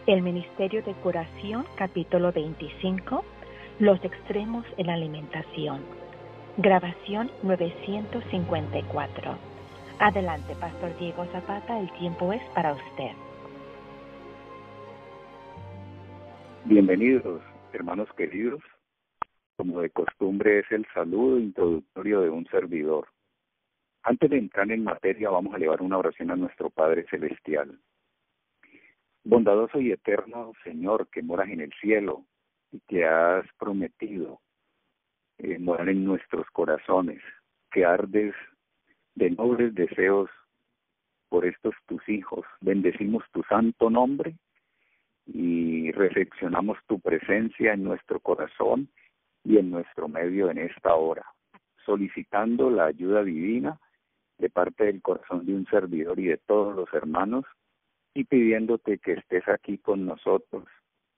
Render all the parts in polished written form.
El Ministerio de Curación, capítulo 25, Los extremos en la alimentación. Grabación 954. Adelante, Pastor Diego Zapata, el tiempo es para usted. Bienvenidos, hermanos queridos. Como de costumbre es el saludo introductorio de un servidor. Antes de entrar en materia, vamos a elevar una oración a nuestro Padre Celestial. Bondadoso y eterno Señor, que moras en el cielo y que has prometido morar en nuestros corazones, que ardes de nobles deseos por estos tus hijos. Bendecimos tu santo nombre y reflexionamos tu presencia en nuestro corazón y en nuestro medio en esta hora, solicitando la ayuda divina de parte del corazón de un servidor y de todos los hermanos, y pidiéndote que estés aquí con nosotros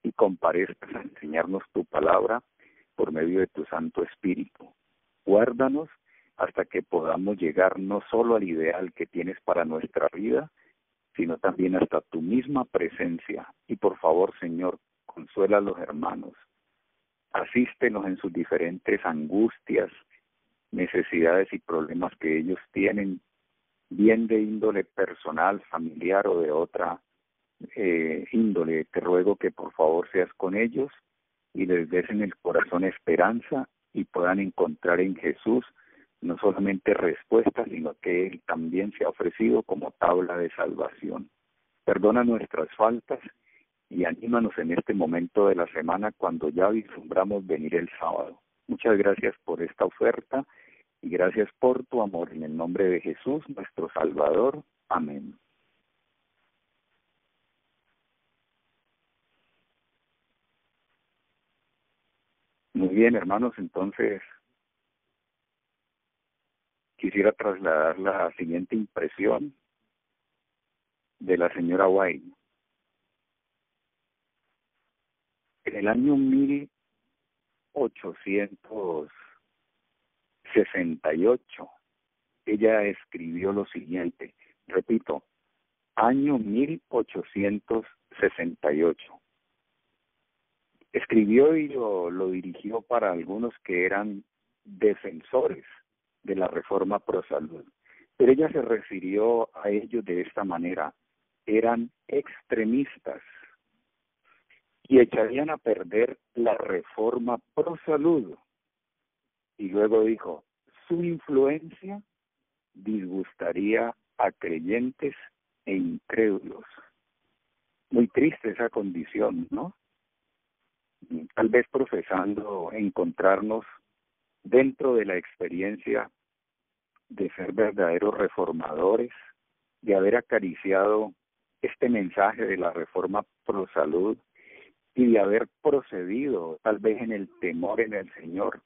y comparezcas a enseñarnos tu palabra por medio de tu Santo Espíritu. Guárdanos hasta que podamos llegar no solo al ideal que tienes para nuestra vida, sino también hasta tu misma presencia. Y por favor, Señor, consuela a los hermanos. Asístenos en sus diferentes angustias, necesidades y problemas que ellos tienen, bien de índole personal, familiar o de otra índole. Te ruego que por favor seas con ellos y les des en el corazón esperanza y puedan encontrar en Jesús no solamente respuestas, sino que Él también se ha ofrecido como tabla de salvación. Perdona nuestras faltas y anímanos en este momento de la semana cuando ya vislumbramos venir el sábado. Muchas gracias por esta oferta y gracias por tu amor. En el nombre de Jesús, nuestro Salvador. Amén. Muy bien, hermanos, entonces quisiera trasladar la siguiente impresión de la señora White. En el año 1868, ella escribió lo siguiente, repito, año 1868. Escribió y lo dirigió para algunos que eran defensores de la reforma pro salud. Pero ella se refirió a ellos de esta manera: eran extremistas y echarían a perder la reforma pro salud. Y luego dijo, su influencia disgustaría a creyentes e incrédulos. Muy triste esa condición, ¿no? Tal vez profesando encontrarnos dentro de la experiencia de ser verdaderos reformadores, de haber acariciado este mensaje de la reforma pro salud y de haber procedido, tal vez en el temor en el Señor,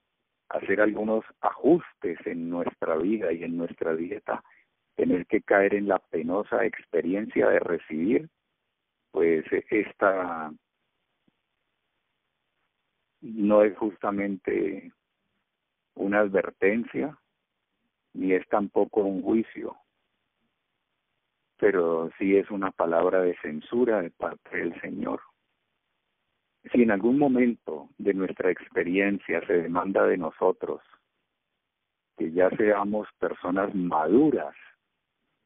a hacer algunos ajustes en nuestra vida y en nuestra dieta, tener que caer en la penosa experiencia de recibir, pues esta no es justamente una advertencia, ni es tampoco un juicio, pero sí es una palabra de censura de parte del Señor. Si en algún momento de nuestra experiencia se demanda de nosotros que ya seamos personas maduras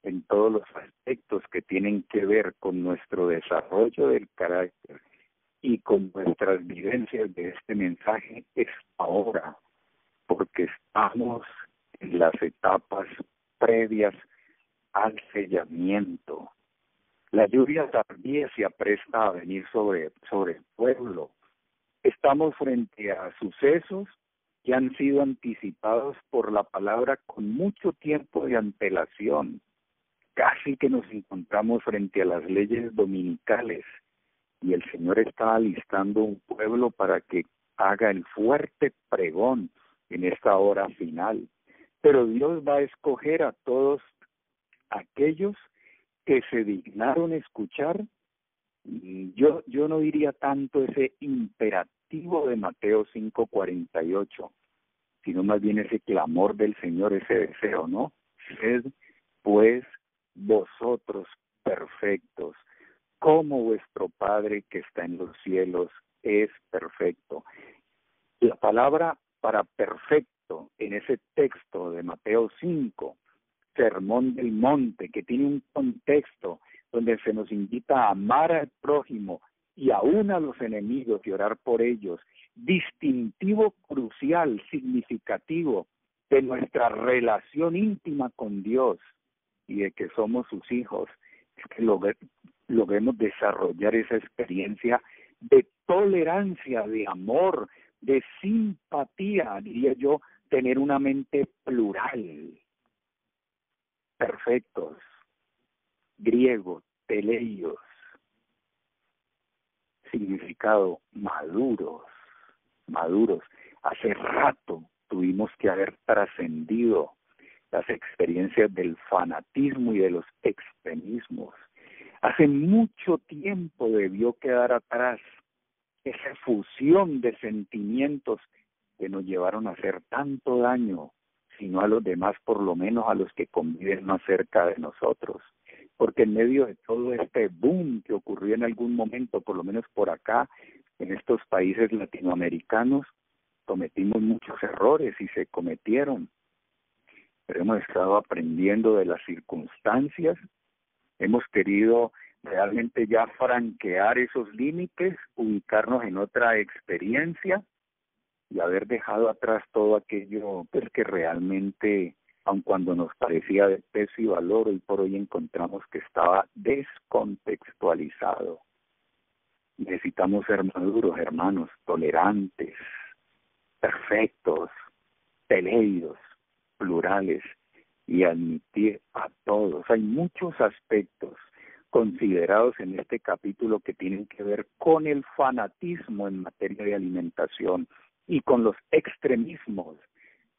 en todos los aspectos que tienen que ver con nuestro desarrollo del carácter y con nuestras vivencias de este mensaje, es ahora, porque estamos en las etapas previas al sellamiento. La lluvia tardía se apresta a venir sobre el pueblo. Estamos frente a sucesos que han sido anticipados por la palabra con mucho tiempo de antelación. Casi que nos encontramos frente a las leyes dominicales y el Señor está alistando un pueblo para que haga el fuerte pregón en esta hora final. Pero Dios va a escoger a todos aquellos que se dignaron escuchar. Yo no diría tanto ese imperativo de Mateo 5:48, sino más bien ese clamor del Señor, ese deseo, ¿no? Sed pues vosotros perfectos, como vuestro Padre que está en los cielos es perfecto. La palabra para perfecto en ese texto de Mateo 5, Sermón del Monte, que tiene un contexto donde se nos invita a amar al prójimo y aún a los enemigos y orar por ellos, distintivo, crucial, significativo de nuestra relación íntima con Dios y de que somos sus hijos, es que logremos desarrollar esa experiencia de tolerancia, de amor, de simpatía, diría yo, tener una mente plural. Perfectos, griego, teleios, significado maduros. Hace rato tuvimos que haber trascendido las experiencias del fanatismo y de los extremismos. Hace mucho tiempo debió quedar atrás esa fusión de sentimientos que nos llevaron a hacer tanto daño, sino a los demás, por lo menos a los que conviven más cerca de nosotros. Porque en medio de todo este boom que ocurrió en algún momento, por lo menos por acá, en estos países latinoamericanos, cometimos muchos errores y se cometieron. Pero hemos estado aprendiendo de las circunstancias, hemos querido realmente ya franquear esos límites, ubicarnos en otra experiencia y haber dejado atrás todo aquello pues, que realmente, aun cuando nos parecía de peso y valor, hoy por hoy encontramos que estaba descontextualizado. Necesitamos ser maduros, hermanos, tolerantes, perfectos, teleidos, plurales y admitir a todos. Hay muchos aspectos considerados en este capítulo que tienen que ver con el fanatismo en materia de alimentación y con los extremismos.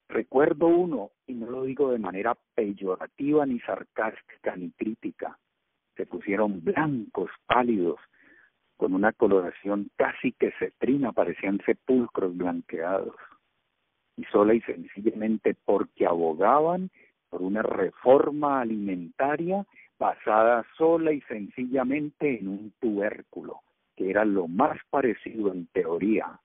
Recuerdo uno, y no lo digo de manera peyorativa, ni sarcástica, ni crítica. Se pusieron blancos, pálidos, con una coloración casi que cetrina, parecían sepulcros blanqueados. Y sola y sencillamente porque abogaban por una reforma alimentaria basada sola y sencillamente en un tubérculo, que era lo más parecido en teoría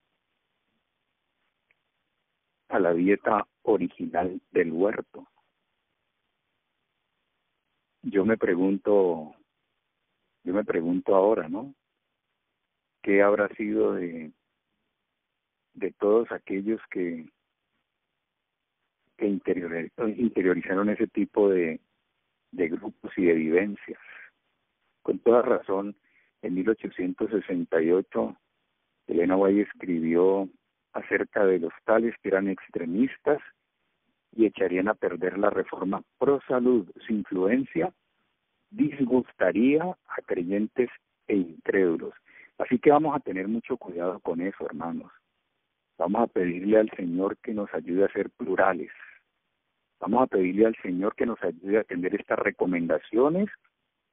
a la dieta original del huerto. Yo me pregunto ahora, ¿no? ¿Qué habrá sido de todos aquellos que interiorizaron ese tipo de grupos y de vivencias? Con toda razón, en 1868, Elena White escribió acerca de los tales que eran extremistas y echarían a perder la reforma pro salud. Su influencia disgustaría a creyentes e incrédulos. Así que vamos a tener mucho cuidado con eso, hermanos. Vamos a pedirle al Señor que nos ayude a ser plurales. Vamos a pedirle al Señor que nos ayude a atender estas recomendaciones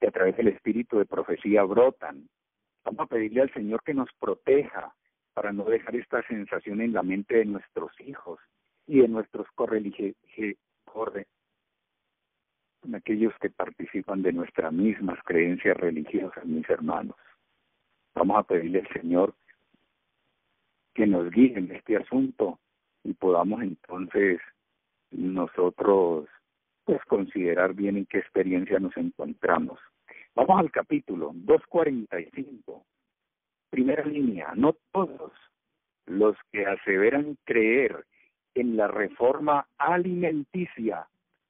que a través del espíritu de profecía brotan. Vamos a pedirle al Señor que nos proteja para no dejar esta sensación en la mente de nuestros hijos y de nuestros aquellos que participan de nuestras mismas creencias religiosas, mis hermanos. Vamos a pedirle al Señor que nos guíe en este asunto y podamos entonces nosotros pues considerar bien en qué experiencia nos encontramos. Vamos al capítulo 2:45. Primera línea, no todos los que aseveran creer en la reforma alimenticia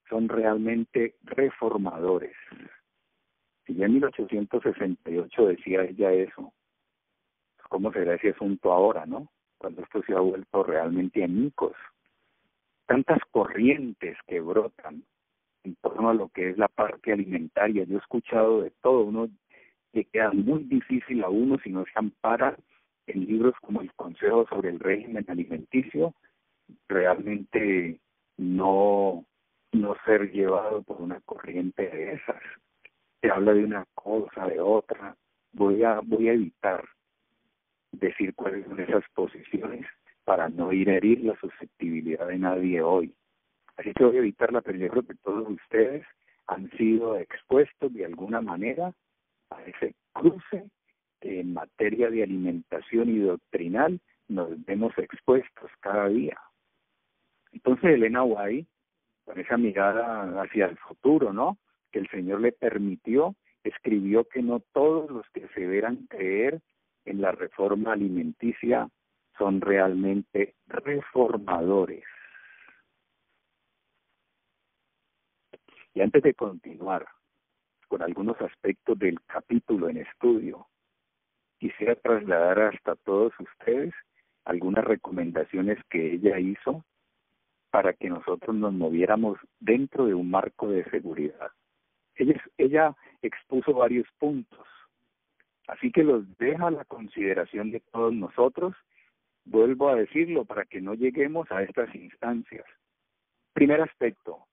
son realmente reformadores. Si ya en 1868 decía ella eso, ¿cómo será ese asunto ahora, no? Cuando esto se ha vuelto realmente añicos. Tantas corrientes que brotan en torno a lo que es la parte alimentaria. Yo he escuchado de todo. Uno le queda muy difícil a uno si no se ampara en libros como el Consejo sobre el régimen alimenticio, realmente no ser llevado por una corriente de esas. Se habla de una cosa, de otra. Voy a evitar decir cuáles son esas posiciones para no ir a herir la susceptibilidad de nadie hoy. Así que voy a evitarla, pero yo creo que todos ustedes han sido expuestos de alguna manera a ese cruce que en materia de alimentación y doctrinal nos vemos expuestos cada día. Entonces Elena White, con esa mirada hacia el futuro, ¿no?, que el Señor le permitió, escribió que no todos los que se verán creer en la reforma alimenticia son realmente reformadores. Y antes de continuar con algunos aspectos del capítulo en estudio, quisiera trasladar hasta todos ustedes algunas recomendaciones que ella hizo para que nosotros nos moviéramos dentro de un marco de seguridad. Ella expuso varios puntos, así que los deja a la consideración de todos nosotros. Vuelvo a decirlo para que no lleguemos a estas instancias. Primer aspecto,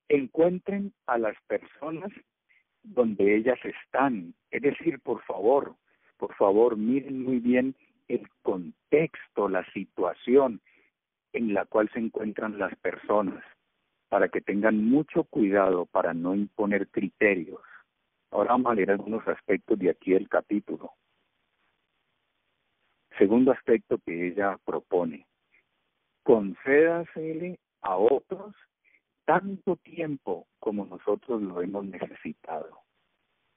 encuentren a las personas donde ellas están. Es decir, por favor, miren muy bien el contexto, la situación en la cual se encuentran las personas, para que tengan mucho cuidado para no imponer criterios. Ahora vamos a leer algunos aspectos de aquí del capítulo. Segundo aspecto que ella propone: concédasele a otros tanto tiempo como nosotros lo hemos necesitado.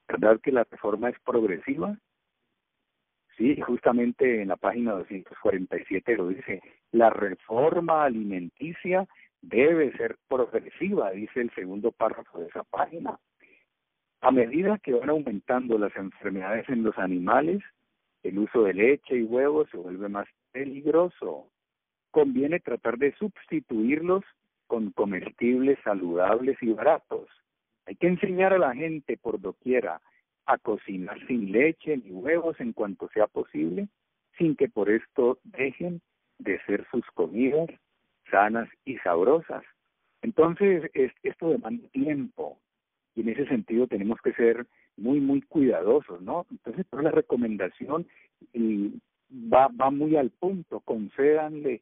¿Verdad que la reforma es progresiva? Sí, justamente en la página 247 lo dice. La reforma alimenticia debe ser progresiva, dice el segundo párrafo de esa página. A medida que van aumentando las enfermedades en los animales, el uso de leche y huevos se vuelve más peligroso. Conviene tratar de sustituirlos con comestibles saludables y baratos. Hay que enseñar a la gente por doquiera a cocinar sin leche ni huevos en cuanto sea posible, sin que por esto dejen de ser sus comidas sanas y sabrosas. Entonces, esto demanda tiempo, y en ese sentido tenemos que ser muy cuidadosos, ¿no? Entonces, toda la recomendación va muy al punto. Concédanle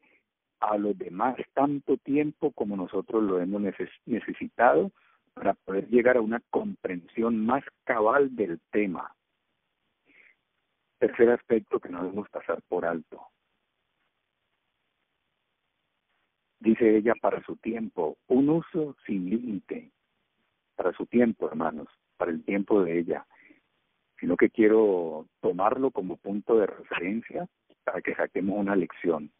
a los demás tanto tiempo como nosotros lo hemos necesitado para poder llegar a una comprensión más cabal del tema. Tercer aspecto que no debemos pasar por alto. Dice ella, para su tiempo, un uso sin límite. Para su tiempo, hermanos, para el tiempo de ella. Sino que quiero tomarlo como punto de referencia para que saquemos una lección.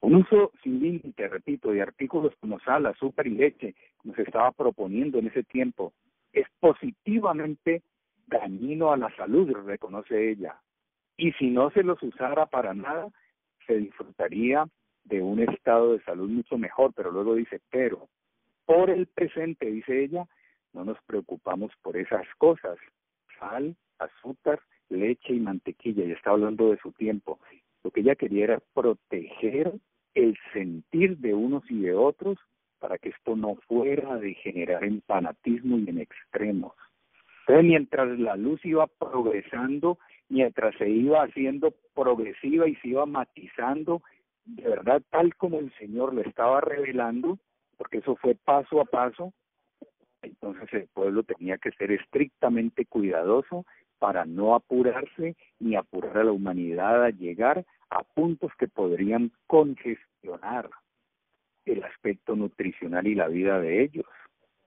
Un uso sin límite, repito, de artículos como sal, azúcar y leche, como se estaba proponiendo en ese tiempo, es positivamente dañino a la salud, reconoce ella. Y si no se los usara para nada, se disfrutaría de un estado de salud mucho mejor. Pero luego dice, pero por el presente, dice ella, no nos preocupamos por esas cosas. Sal, azúcar, leche y mantequilla, y está hablando de su tiempo. Lo que ella quería era proteger el sentir de unos y de otros para que esto no fuera a degenerar en fanatismo y en extremos. Entonces, mientras la luz iba progresando, mientras se iba haciendo progresiva y se iba matizando, de verdad, tal como el Señor le estaba revelando, porque eso fue paso a paso, entonces el pueblo tenía que ser estrictamente cuidadoso para no apurarse ni apurar a la humanidad a llegar a puntos que podrían congestionar el aspecto nutricional y la vida de ellos.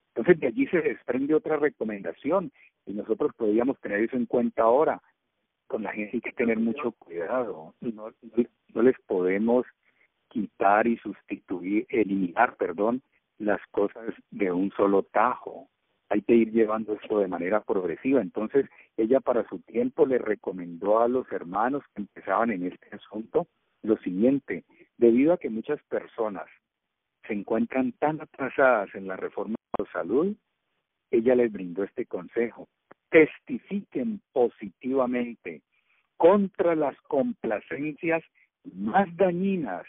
Entonces de allí se desprende otra recomendación, y nosotros podríamos tener eso en cuenta ahora. Con la gente hay que tener mucho cuidado, no les podemos quitar y eliminar, las cosas de un solo tajo. Hay que ir llevando esto de manera progresiva. Entonces, ella para su tiempo le recomendó a los hermanos que empezaban en este asunto lo siguiente: debido a que muchas personas se encuentran tan atrasadas en la reforma de la salud, ella les brindó este consejo: testifiquen positivamente contra las complacencias más dañinas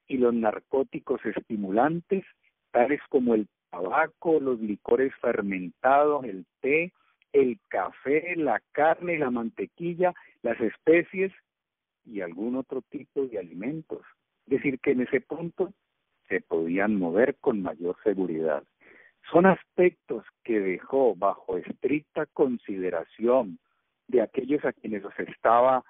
y los narcóticos estimulantes, tales como el tabaco, los licores fermentados, el té, el café, la carne, la mantequilla, las especies y algún otro tipo de alimentos. Es decir, que en ese punto se podían mover con mayor seguridad. Son aspectos que dejó bajo estricta consideración de aquellos a quienes los estaba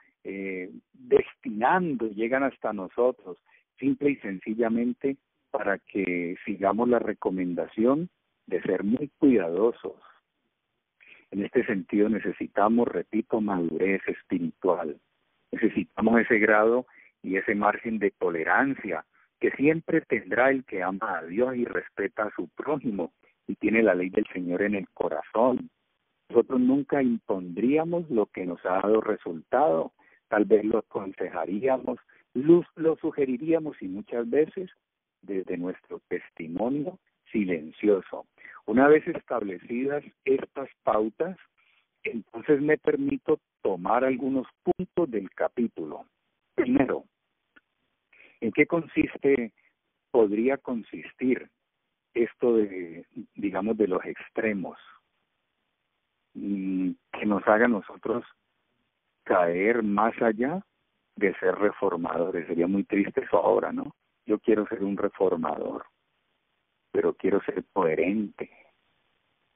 destinando, llegan hasta nosotros, simple y sencillamente para que sigamos la recomendación de ser muy cuidadosos. En este sentido necesitamos, repito, madurez espiritual. Necesitamos ese grado y ese margen de tolerancia que siempre tendrá el que ama a Dios y respeta a su prójimo y tiene la ley del Señor en el corazón. Nosotros nunca impondríamos lo que nos ha dado resultado, tal vez lo aconsejaríamos, lo sugeriríamos y muchas veces desde nuestro testimonio silencioso. Una vez establecidas estas pautas, entonces me permito tomar algunos puntos del capítulo. Primero, ¿en qué podría consistir esto de, digamos, de los extremos? Que nos haga a nosotros caer más allá de ser reformadores. Sería muy triste eso ahora, ¿no? Yo quiero ser un reformador, pero quiero ser coherente,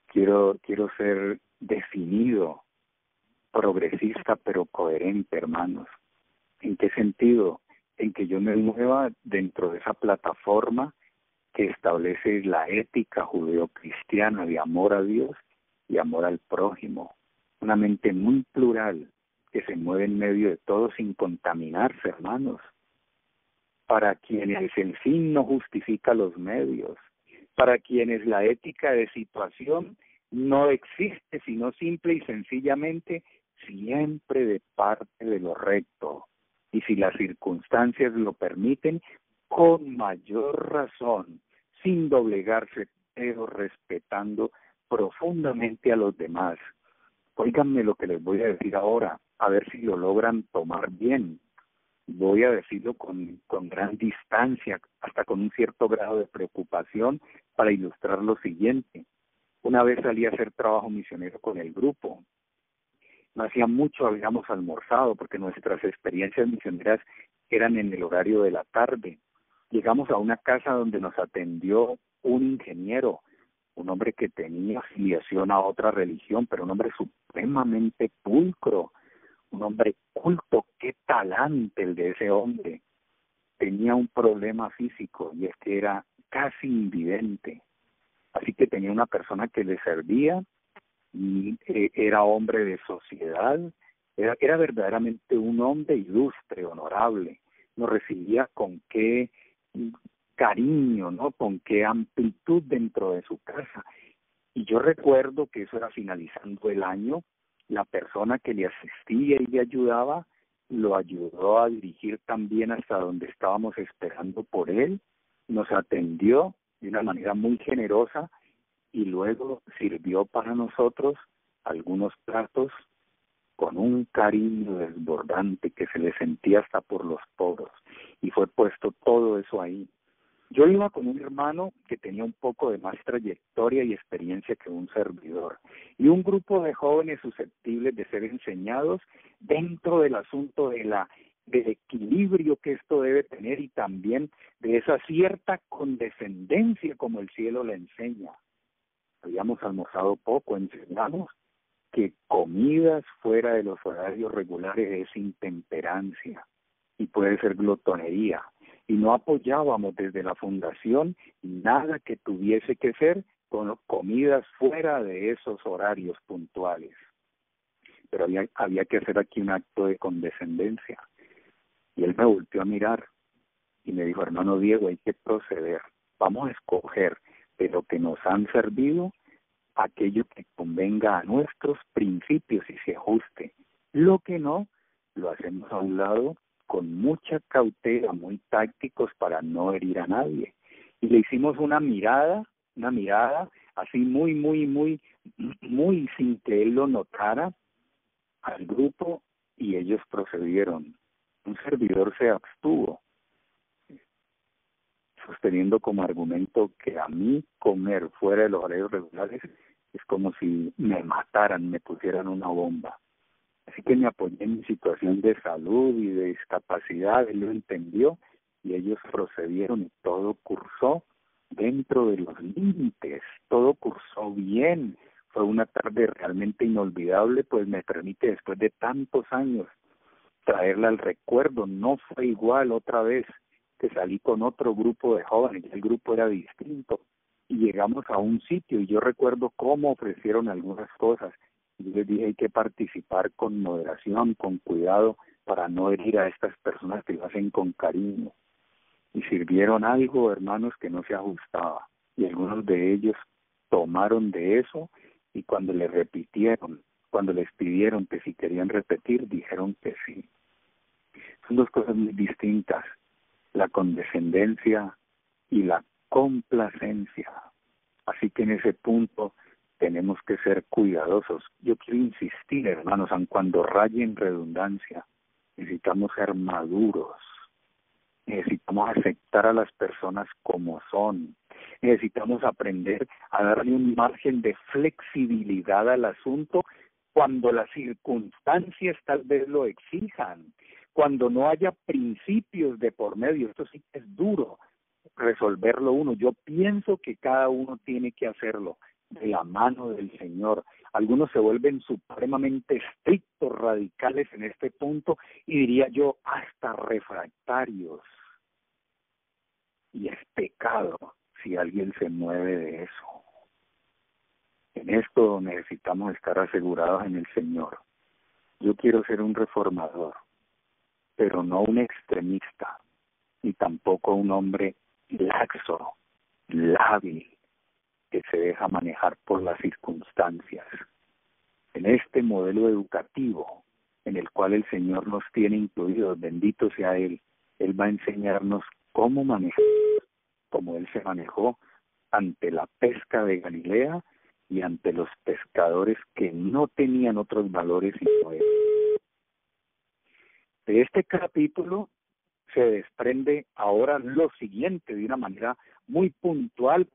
quiero ser definido, progresista, pero coherente, hermanos. ¿En qué sentido? En que yo me mueva dentro de esa plataforma que establece la ética judeocristiana de amor a Dios y amor al prójimo. Una mente muy plural que se mueve en medio de todo sin contaminarse, hermanos. Para quienes el fin no justifica los medios, para quienes la ética de situación no existe, sino simple y sencillamente siempre de parte de lo recto. Y si las circunstancias lo permiten, con mayor razón, sin doblegarse, pero respetando profundamente a los demás. Óiganme lo que les voy a decir ahora, a ver si lo logran tomar bien. Voy a decirlo con gran distancia, hasta con un cierto grado de preocupación, para ilustrar lo siguiente. Una vez salí a hacer trabajo misionero con el grupo. No hacía mucho habíamos almorzado, porque nuestras experiencias misioneras eran en el horario de la tarde. Llegamos a una casa donde nos atendió un ingeniero, un hombre que tenía afiliación a otra religión, pero un hombre supremamente pulcro, un hombre culto. Qué talante el de ese hombre. Tenía un problema físico y es que era casi invidente. Así que tenía una persona que le servía y era hombre de sociedad, era verdaderamente un hombre ilustre, honorable. Nos recibía con qué cariño, ¿no? Con qué amplitud dentro de su casa. Y yo recuerdo que eso era finalizando el año, la persona que le asistía y le ayudaba, lo ayudó a dirigir también hasta donde estábamos esperando por él, nos atendió de una manera muy generosa y luego sirvió para nosotros algunos platos con un cariño desbordante que se le sentía hasta por los poros, y fue puesto todo eso ahí. Yo iba con un hermano que tenía un poco de más trayectoria y experiencia que un servidor, y un grupo de jóvenes susceptibles de ser enseñados dentro del asunto del equilibrio que esto debe tener y también de esa cierta condescendencia como el cielo le enseña. Habíamos almorzado poco, enseñamos que comidas fuera de los horarios regulares es intemperancia y puede ser glotonería. Y no apoyábamos desde la fundación nada que tuviese que ser con comidas fuera de esos horarios puntuales. Pero había que hacer aquí un acto de condescendencia. Y él me volteó a mirar y me dijo: hermano Diego, hay que proceder. Vamos a escoger de lo que nos han servido aquello que convenga a nuestros principios y se ajuste. Lo que no, lo hacemos a un lado con mucha cautela, muy tácticos para no herir a nadie. Y le hicimos una mirada así muy sin que él lo notara al grupo, y ellos procedieron. Un servidor se abstuvo, sosteniendo como argumento que a mí comer fuera de los horarios regulares es como si me mataran, me pusieran una bomba. Así que me apoyé en mi situación de salud y de discapacidad, él lo entendió y ellos procedieron y todo cursó dentro de los límites, todo cursó bien, Fue una tarde realmente inolvidable, pues me permite después de tantos años traerla al recuerdo. No fue igual otra vez que salí con otro grupo de jóvenes, el grupo era distinto y llegamos a un sitio y yo recuerdo cómo ofrecieron algunas cosas. Yo les dije hay que participar con moderación, con cuidado para no herir a estas personas que lo hacen con cariño. Y sirvieron algo, hermanos, que no se ajustaba. Y algunos de ellos tomaron de eso y cuando les repitieron, cuando les pidieron que si querían repetir, dijeron que sí. Son dos cosas muy distintas, la condescendencia y la complacencia. Así que en ese punto tenemos que ser cuidadosos. Yo quiero insistir, hermanos, aun cuando raye en redundancia, necesitamos ser maduros. Necesitamos aceptar a las personas como son. Necesitamos aprender a darle un margen de flexibilidad al asunto cuando las circunstancias tal vez lo exijan, cuando no haya principios de por medio. Esto sí que es duro resolverlo uno. Yo pienso que cada uno tiene que hacerlo de la mano del Señor. Algunos se vuelven supremamente estrictos, radicales en este punto y diría yo hasta refractarios. Y es pecado si alguien se mueve de eso. En esto necesitamos estar asegurados en el Señor. Yo quiero ser un reformador, pero no un extremista, ni tampoco un hombre laxo, lábil, que se deja manejar por las circunstancias. En este modelo educativo en el cual el Señor nos tiene incluidos, bendito sea Él va a enseñarnos cómo manejar, como Él se manejó ante la pesca de Galilea y ante los pescadores que no tenían otros valores sino Él. De este capítulo se desprende ahora lo siguiente de una manera muy puntual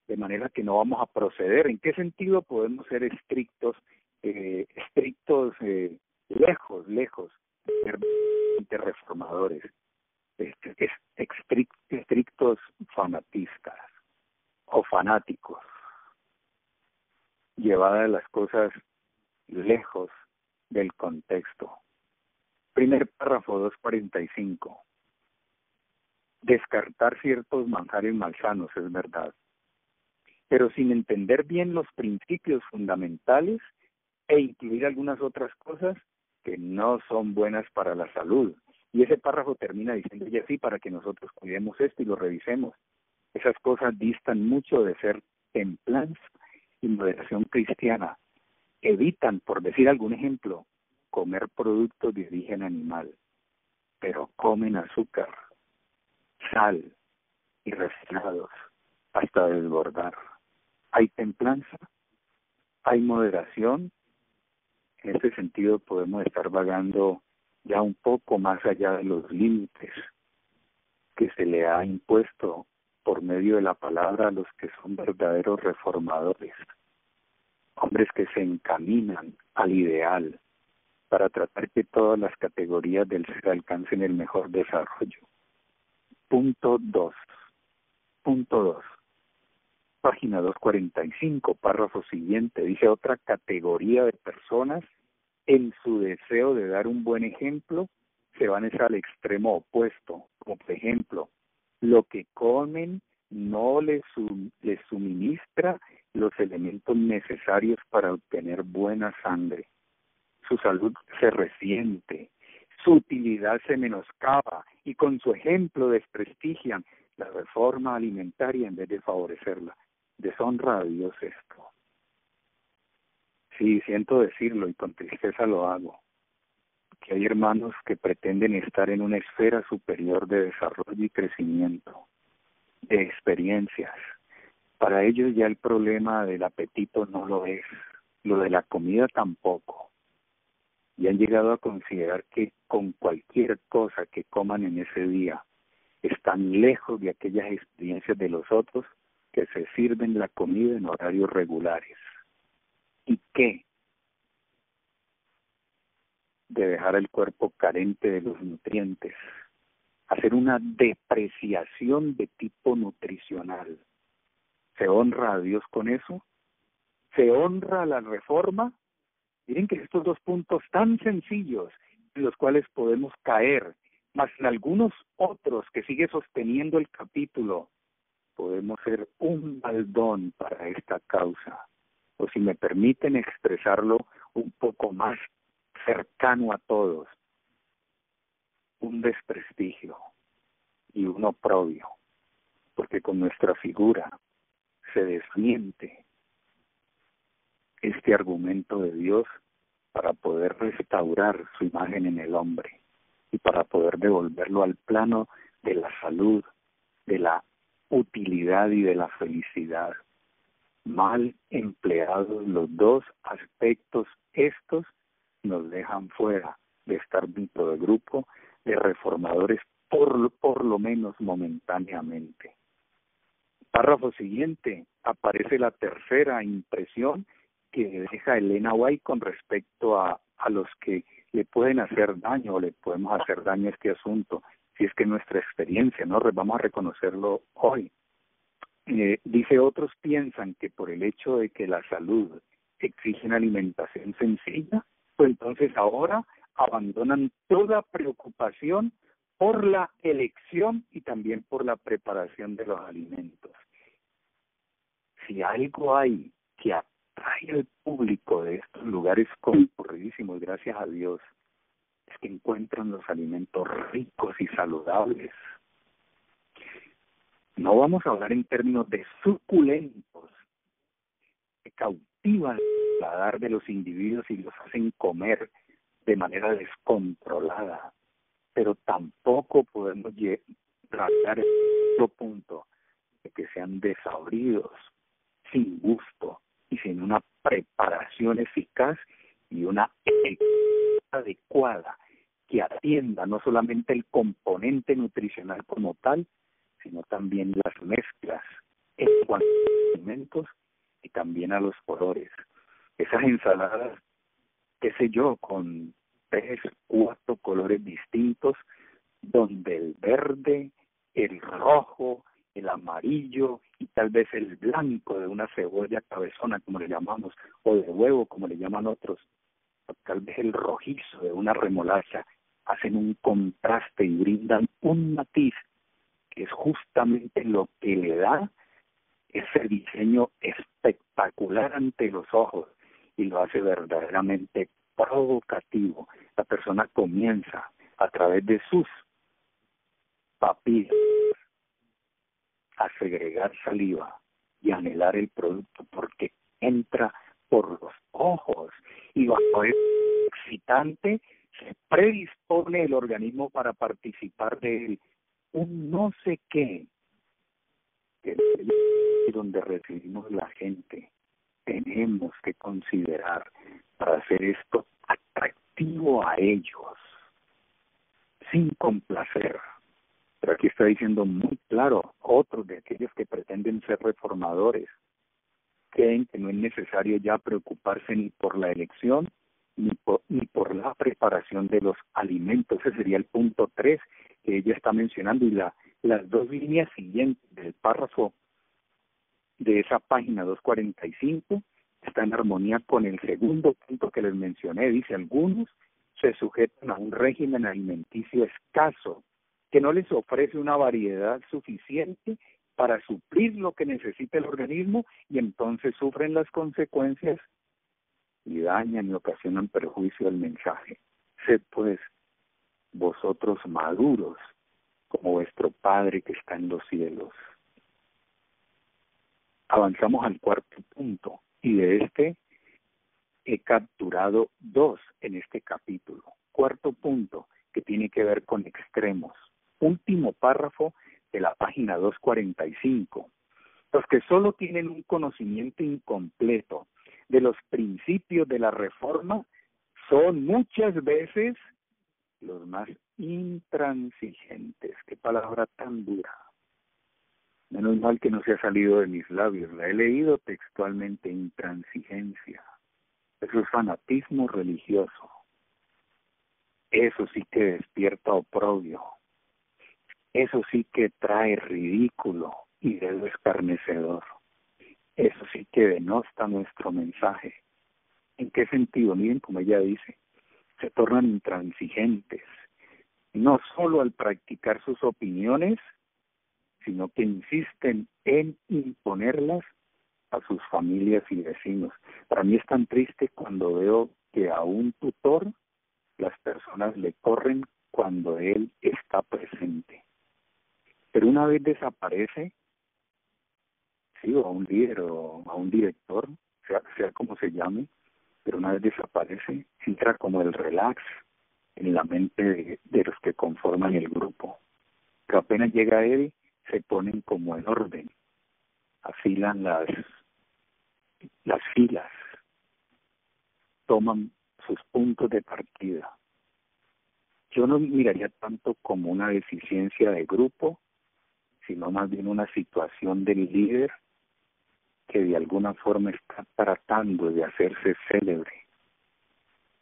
de manera que no vamos a proceder. ¿En qué sentido podemos ser estrictos, lejos de ser reformadores, estrictos fanatistas o fanáticos, llevadas las cosas lejos del contexto? Primer párrafo, 2:45. Descartar ciertos manjares malsanos, es verdad, pero sin entender bien los principios fundamentales e incluir algunas otras cosas que no son buenas para la salud. Y ese párrafo termina diciendo ya sí, para que nosotros cuidemos esto y lo revisemos. Esas cosas distan mucho de ser templanza y moderación cristiana. Evitan, por decir algún ejemplo, comer productos de origen animal, pero comen azúcar, sal y refinados hasta desbordar. ¿Hay templanza? ¿Hay moderación? En este sentido podemos estar vagando ya un poco más allá de los límites que se le ha impuesto por medio de la palabra a los que son verdaderos reformadores, hombres que se encaminan al ideal para tratar que todas las categorías del ser alcancen el mejor desarrollo. Punto 2. Página 245, párrafo siguiente, dice otra categoría de personas en su deseo de dar un buen ejemplo se van al extremo opuesto, como por ejemplo, lo que comen no les suministra los elementos necesarios para obtener buena sangre. Su salud se resiente, su utilidad se menoscaba y con su ejemplo desprestigian la reforma alimentaria en vez de favorecerla. Deshonra a Dios esto. Sí, siento decirlo y con tristeza lo hago, que hay hermanos que pretenden estar en una esfera superior de desarrollo y crecimiento, de experiencias. Para ellos ya el problema del apetito no lo es, lo de la comida tampoco. Y han llegado a considerar que con cualquier cosa que coman en ese día están lejos de aquellas experiencias de los otros que se sirven la comida en horarios regulares. ¿Y qué? De dejar el cuerpo carente de los nutrientes, hacer una depreciación de tipo nutricional. ¿Se honra a Dios con eso? se honra la reforma. Miren que estos dos puntos tan sencillos en los cuales podemos caer, más en algunos otros que sigue sosteniendo el capítulo, podemos ser un baldón para esta causa. O si me permiten expresarlo un poco más cercano a todos, un desprestigio y un oprobio, porque con nuestra figura se desmiente este argumento de Dios para poder restaurar su imagen en el hombre y para poder devolverlo al plano de la salud, de la utilidad y de la felicidad. Mal empleados los dos aspectos estos nos dejan fuera de estar dentro del grupo de reformadores por lo menos momentáneamente. Párrafo siguiente, aparece la tercera impresión que deja Elena White con respecto a los que le pueden hacer daño o le podemos hacer daño a este asunto, si es que nuestra experiencia, ¿no? Vamos a reconocerlo hoy. Dice, otros piensan que por el hecho de que la salud exige una alimentación sencilla, pues entonces ahora abandonan toda preocupación por la elección y también por la preparación de los alimentos. Si algo hay que atrae al público de estos lugares concurridísimos, gracias a Dios, es que encuentran los alimentos ricos y saludables. No vamos a hablar en términos de suculentos, que cautivan el paladar de los individuos y los hacen comer de manera descontrolada, pero tampoco podemos llegar al punto de que sean desabridos, sin gusto y sin una preparación eficaz y una adecuada que atienda no solamente el componente nutricional como tal, sino también las mezclas en cuanto a los alimentos y también a los colores. Esas ensaladas, qué sé yo, con 3, 4 colores distintos, donde el verde, el rojo, el amarillo y tal vez el blanco de una cebolla cabezona, como le llamamos, o de huevo, como le llaman otros, o tal vez el rojizo de una remolacha, hacen un contraste y brindan un matiz que es justamente lo que le da ese diseño espectacular ante los ojos y lo hace verdaderamente provocativo. La persona comienza a través de sus papilas a segregar saliva y anhelar el producto porque entra por los ojos y bajo ese excitante se predispone el organismo para participar de él. Un no sé qué, que es donde recibimos la gente, tenemos que considerar para hacer esto atractivo a ellos, sin complacer. Pero aquí está diciendo muy claro, otros de aquellos que pretenden ser reformadores, creen que no es necesario ya preocuparse ni por la elección, ni por la preparación de los alimentos. Ese sería el punto 3 que ella está mencionando, y las dos líneas siguientes del párrafo de esa página 245 está en armonía con el segundo punto que les mencioné. Dice, algunos se sujetan a un régimen alimenticio escaso que no les ofrece una variedad suficiente para suplir lo que necesita el organismo, y entonces sufren las consecuencias y dañan y ocasionan perjuicio al mensaje. Sed pues vosotros maduros como vuestro Padre que está en los cielos. Avanzamos al cuarto punto, y de este he capturado 2 en este capítulo. Cuarto punto, que tiene que ver con extremos. Último párrafo de la página 245. Los que solo tienen un conocimiento incompleto de los principios de la reforma son muchas veces los más intransigentes. Qué palabra tan dura. Menos mal que no se ha salido de mis labios. La he leído textualmente, intransigencia. Eso es fanatismo religioso. Eso sí que despierta oprobio. Eso sí que trae ridículo y dedo escarnecedor. eso sí que denosta nuestro mensaje. ¿En qué sentido? Miren como ella dice, se tornan intransigentes, no solo al practicar sus opiniones, sino que insisten en imponerlas a sus familias y vecinos. Para mí es tan triste cuando veo que a un tutor las personas le corren cuando él está presente. Pero una vez desaparece, sí, o a un líder o a un director, sea como se llame, pero una vez desaparece, entra como el relax en la mente de los que conforman el grupo. Pero apenas llega él, se ponen como en orden, afilan las filas, toman sus puntos de partida. Yo no miraría tanto como una deficiencia de grupo, sino más bien una situación del líder que de alguna forma está tratando de hacerse célebre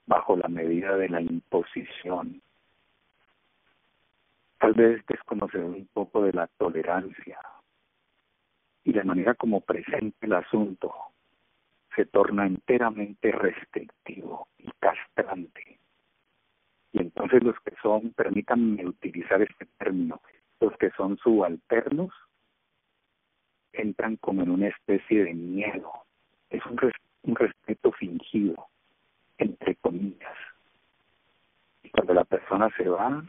bajo la medida de la imposición. Tal vez desconocer un poco de la tolerancia y la manera como presenta el asunto se torna enteramente restrictivo y castrante. Y entonces los que son, permítanme utilizar este término, los que son subalternos, entran como en una especie de miedo. Es un respeto fingido, entre comillas. Y cuando la persona se va,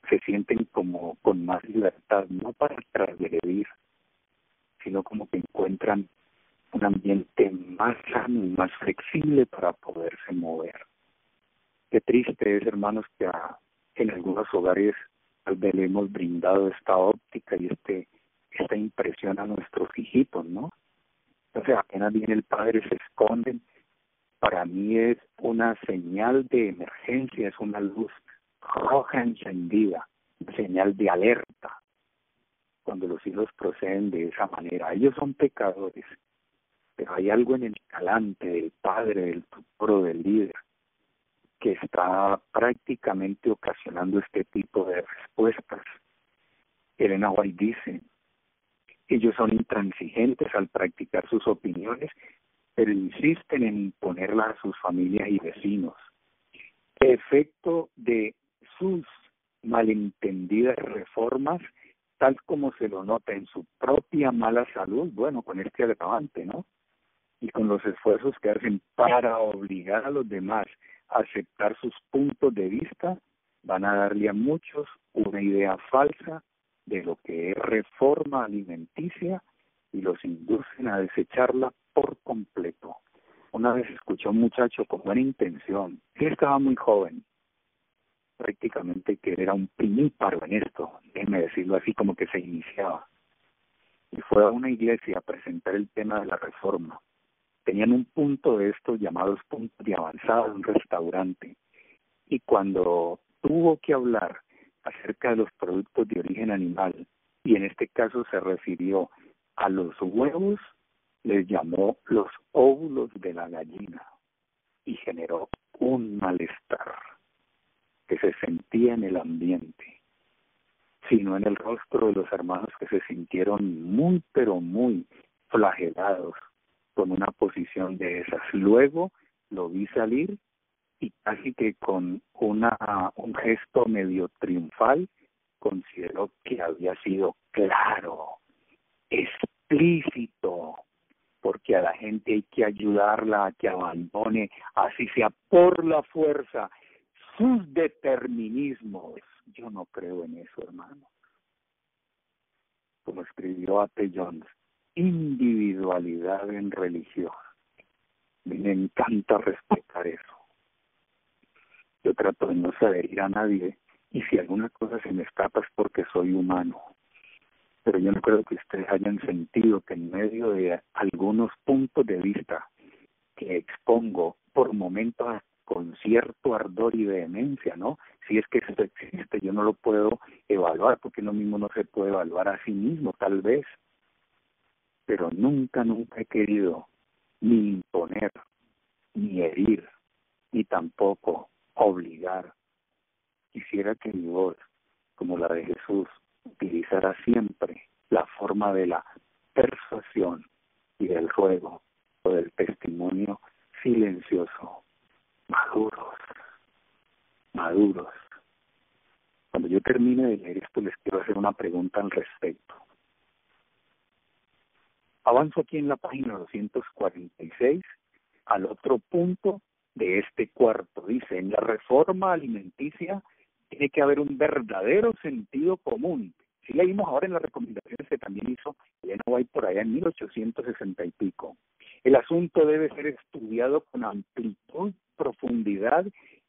se sienten como con más libertad, no para transgredir, sino como que encuentran un ambiente más sano y más flexible para poderse mover. Qué triste es, hermanos, que en algunos hogares tal vez le hemos brindado esta óptica y esta impresión a nuestros hijitos, ¿no? Entonces apenas viene el padre, se esconden. Para mí es una señal de emergencia, es una luz roja encendida, una señal de alerta, cuando los hijos proceden de esa manera. Ellos son pecadores, pero hay algo en el talante del padre, del tutor o del líder, que está prácticamente ocasionando este tipo de respuestas. Elena White dice, ellos son intransigentes al practicar sus opiniones, pero insisten en imponerlas a sus familias y vecinos. Efecto de sus malentendidas reformas, tal como se lo nota en su propia mala salud, bueno, con este agravante, ¿no? Y con los esfuerzos que hacen para obligar a los demás a aceptar sus puntos de vista, van a darle a muchos una idea falsa de lo que es reforma alimenticia y los inducen a desecharla por completo. Una vez escuché a un muchacho con buena intención, él estaba muy joven, prácticamente que era un primíparo en esto, déjeme decirlo así, como que se iniciaba, y fue a una iglesia a presentar el tema de la reforma. Tenían un punto de estos llamados puntos de avanzada de un restaurante, y cuando tuvo que hablar acerca de los productos de origen animal, y en este caso se refirió a los huevos, les llamó los óvulos de la gallina, y generó un malestar que se sentía en el ambiente, sino en el rostro de los hermanos que se sintieron muy, pero muy flagelados con una posición de esas. Luego lo vi salir y casi que con un gesto medio triunfal consideró que había sido claro, explícito, porque a la gente hay que ayudarla a que abandone, así sea por la fuerza, sus determinismos. Yo no creo en eso, hermano. Como escribió A.T. Jones, individualidad en religión. Me encanta respetar eso. Yo trato de no adherir a nadie, y si alguna cosa se me escapa es porque soy humano. Pero yo no creo que ustedes hayan sentido que en medio de algunos puntos de vista que expongo por momentos con cierto ardor y vehemencia, ¿no? Si es que eso existe, yo no lo puedo evaluar, porque uno mismo no se puede evaluar a sí mismo, tal vez. Pero nunca he querido ni imponer, ni herir, ni tampoco obligar. Quisiera que mi voz, como la de Jesús, utilizara siempre la forma de la persuasión y del ruego o del testimonio silencioso, maduros. Cuando yo termine de leer esto, les quiero hacer una pregunta al respecto. Avanzo aquí en la página 246 al otro punto de este cuarto. Dice, en la reforma alimenticia tiene que haber un verdadero sentido común. Si leímos ahora en las recomendaciones que también hizo Elena White por allá en 1860 y pico. El asunto debe ser estudiado con amplitud, profundidad,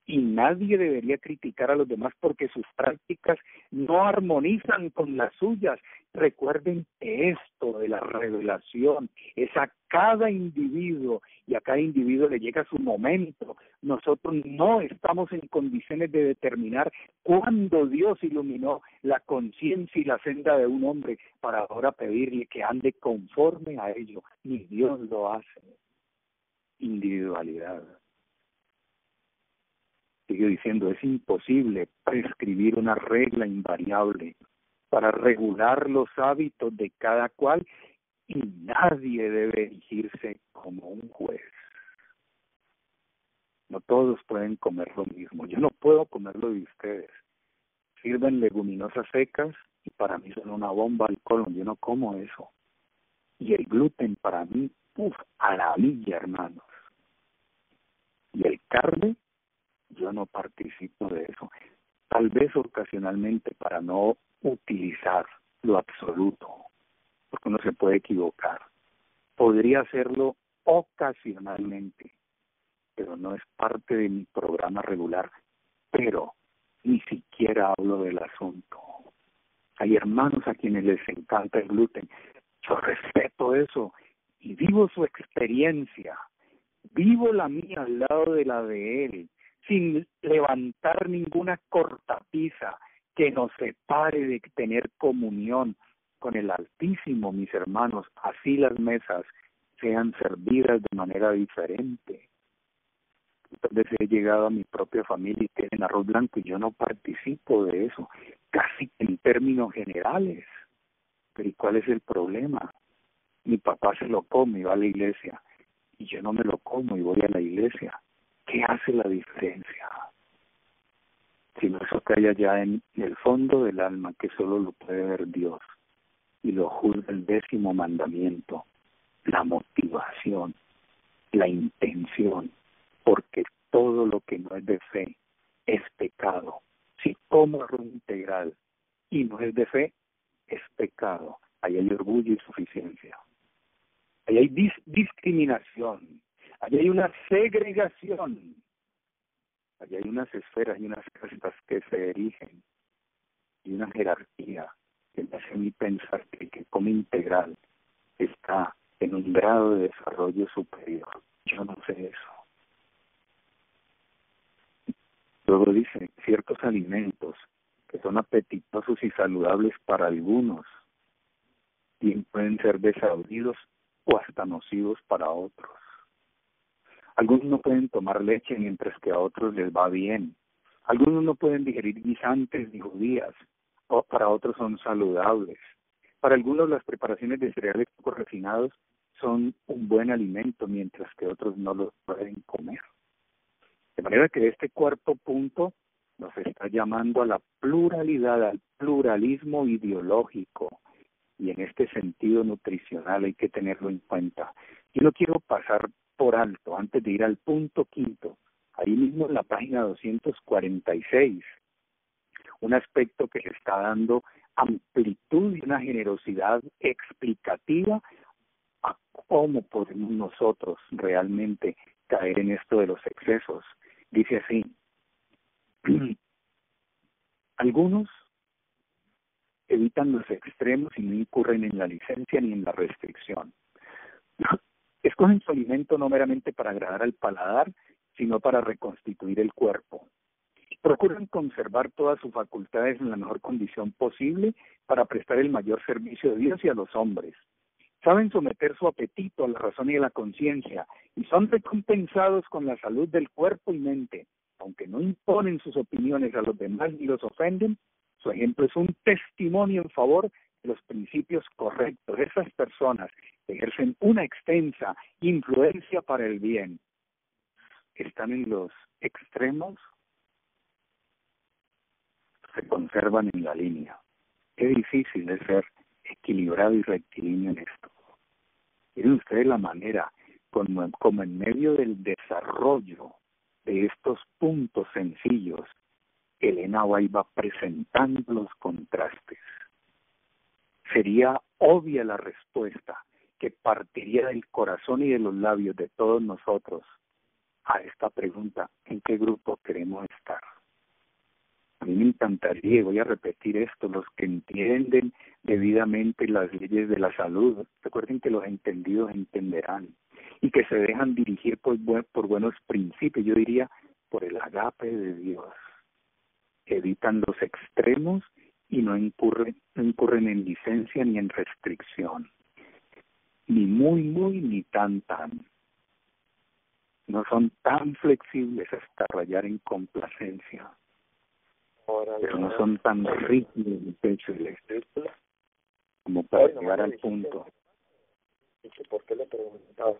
y nadie debería criticar a los demás porque sus prácticas no armonizan con las suyas. Recuerden que esto de la revelación es a cada individuo y a cada individuo le llega su momento. Nosotros no estamos en condiciones de determinar cuándo Dios iluminó la conciencia y la senda de un hombre para ahora pedirle que ande conforme a ello. Ni Dios lo hace. Individualidad. Sigue diciendo, es imposible prescribir una regla invariable para regular los hábitos de cada cual y nadie debe erigirse como un juez. No todos pueden comer lo mismo. Yo no puedo comer lo de ustedes. Sirven leguminosas secas y para mí son una bomba al colon. Yo no como eso. Y el gluten para mí, a la villa, hermanos. Y el carne, yo no participo de eso. Tal vez ocasionalmente para no utilizar lo absoluto, porque uno se puede equivocar. Podría hacerlo ocasionalmente, pero no es parte de mi programa regular. Pero ni siquiera hablo del asunto. Hay hermanos a quienes les encanta el gluten. Yo respeto eso y vivo su experiencia. Vivo la mía al lado de la de él, sin levantar ninguna cortapisa que nos separe de tener comunión con el Altísimo, mis hermanos. Así las mesas sean servidas de manera diferente. Entonces he llegado a mi propia familia y tienen arroz blanco y yo no participo de eso, casi en términos generales. Pero ¿y cuál es el problema? Mi papá se lo come y va a la iglesia, y yo no me lo como y voy a la iglesia. ¿Qué hace la diferencia? Sino eso que hay allá en el fondo del alma, que solo lo puede ver Dios, y lo juzga el 10º mandamiento, la motivación, la intención, porque todo lo que no es de fe es pecado. Si como arroz integral y no es de fe, es pecado. Ahí hay orgullo y suficiencia. Ahí hay discriminación. Allí hay una segregación. Allí hay unas esferas y unas castas que se erigen. Y una jerarquía que me hace a mí pensar que el que come integral está en un grado de desarrollo superior. Yo no sé eso. Luego dice, ciertos alimentos que son apetitosos y saludables para algunos, bien pueden ser desabridos o hasta nocivos para otros. Algunos no pueden tomar leche mientras que a otros les va bien. Algunos no pueden digerir guisantes ni judías, o para otros son saludables. Para algunos las preparaciones de cereales poco refinados son un buen alimento, mientras que otros no los pueden comer. De manera que este cuarto punto nos está llamando a la pluralidad, al pluralismo ideológico, y en este sentido nutricional hay que tenerlo en cuenta. Yo no quiero pasar por alto, antes de ir al punto quinto, ahí mismo en la página 246, un aspecto que le está dando amplitud y una generosidad explicativa a cómo podemos nosotros realmente caer en esto de los excesos. Dice así, algunos evitan los extremos y no incurren en la licencia ni en la restricción. Escogen su alimento no meramente para agradar al paladar, sino para reconstituir el cuerpo. Procuran conservar todas sus facultades en la mejor condición posible para prestar el mayor servicio a Dios y a los hombres. Saben someter su apetito a la razón y a la conciencia y son recompensados con la salud del cuerpo y mente. Aunque no imponen sus opiniones a los demás ni los ofenden, su ejemplo es un testimonio en favor los principios correctos, esas personas ejercen una extensa influencia para el bien, están en los extremos, se conservan en la línea. Qué difícil es ser equilibrado y rectilíneo en esto. Miren ustedes la manera como en medio del desarrollo de estos puntos sencillos, Elena White va presentando los contrastes. Sería obvia la respuesta que partiría del corazón y de los labios de todos nosotros a esta pregunta: ¿en qué grupo queremos estar? A mí me encantaría, y voy a repetir esto, los que entienden debidamente las leyes de la salud, recuerden que los entendidos entenderán, y que se dejan dirigir por buenos principios, yo diría, por el agape de Dios. Evitan los extremos y no incurren en licencia ni en restricción, ni muy, ni tan. No son tan flexibles hasta rayar en complacencia, pero no son tan rígidos y flexibles como para llegar al punto. ¿Por qué le preguntaba?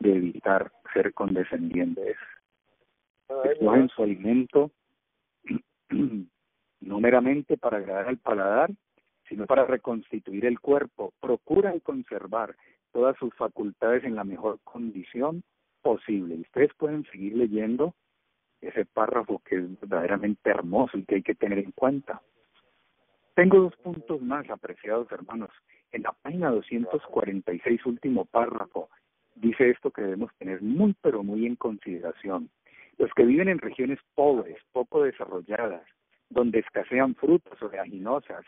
De evitar ser condescendientes. Escogen su alimento no meramente para agradar al paladar, sino para reconstituir el cuerpo. Procuran conservar todas sus facultades en la mejor condición posible. Y ustedes pueden seguir leyendo ese párrafo que es verdaderamente hermoso y que hay que tener en cuenta. Tengo 2 puntos más, apreciados hermanos. En la página 246, último párrafo, dice esto que debemos tener muy, pero muy en consideración. Los que viven en regiones pobres, poco desarrolladas, donde escasean frutas oleaginosas,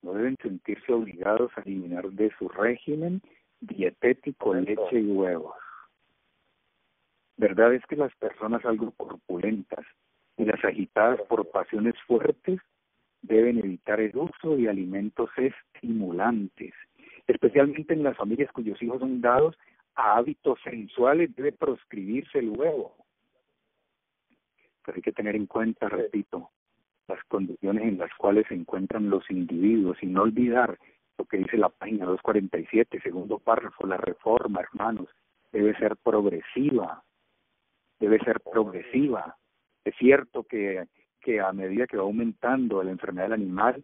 no deben sentirse obligados a eliminar de su régimen dietético leche y huevos. Verdad es que las personas algo corpulentas y las agitadas por pasiones fuertes deben evitar el uso de alimentos estimulantes, especialmente en las familias cuyos hijos son dados a hábitos sensuales. Debe proscribirse el huevo. Pero hay que tener en cuenta, repito, las condiciones en las cuales se encuentran los individuos y no olvidar lo que dice la página 247, segundo párrafo: la reforma, hermanos, debe ser progresiva. Es cierto que a medida que va aumentando la enfermedad del animal,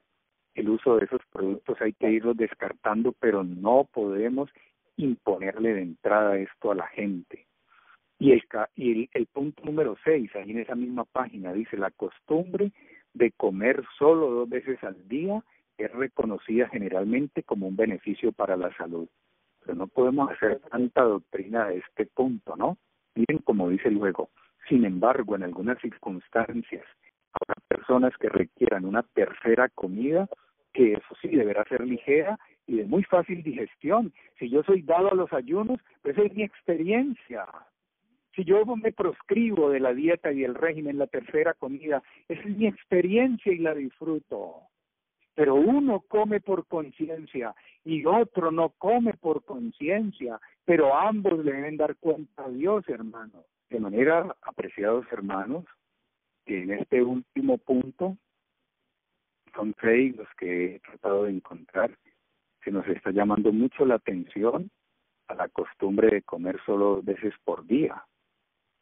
el uso de esos productos hay que irlos descartando, pero no podemos imponerle de entrada esto a la gente. Y el punto número 6, ahí en esa misma página, dice: la costumbre de comer solo 2 veces al día es reconocida generalmente como un beneficio para la salud. Pero no podemos hacer tanta doctrina de este punto, ¿no? Miren cómo dice luego: sin embargo, en algunas circunstancias habrá personas que requieran una tercera comida, que eso sí deberá ser ligera y de muy fácil digestión. Si yo soy dado a los ayunos, pues esa es mi experiencia. Si yo me proscribo de la dieta y el régimen, la tercera comida, esa es mi experiencia y la disfruto. Pero uno come por conciencia y otro no come por conciencia, pero ambos le deben dar cuenta a Dios, hermano. De manera, apreciados hermanos, que en este último punto, son 6 los que he tratado de encontrar, se nos está llamando mucho la atención a la costumbre de comer solo 2 veces por día.